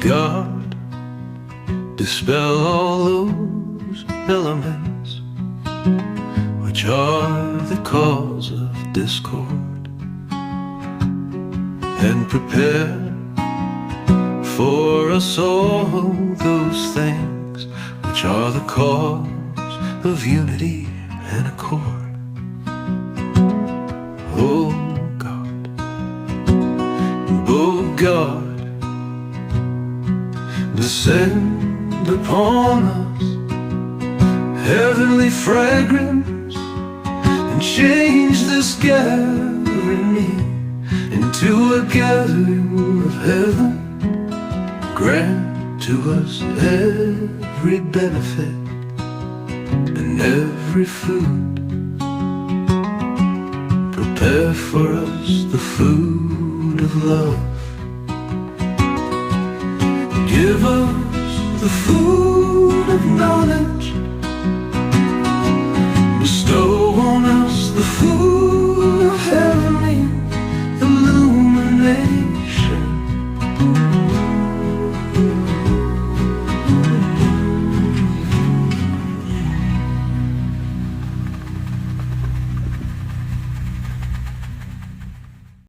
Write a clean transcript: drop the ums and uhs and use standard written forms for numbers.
God, dispel all those elements which are the cause of discord, and prepare for us all those things which are the cause of unity and accord. Oh God, descend upon us, heavenly fragrance, and change this gathering into a gathering of heaven. Grant to us every benefit and every food. Prepare for us the food of love. Give us the food of knowledge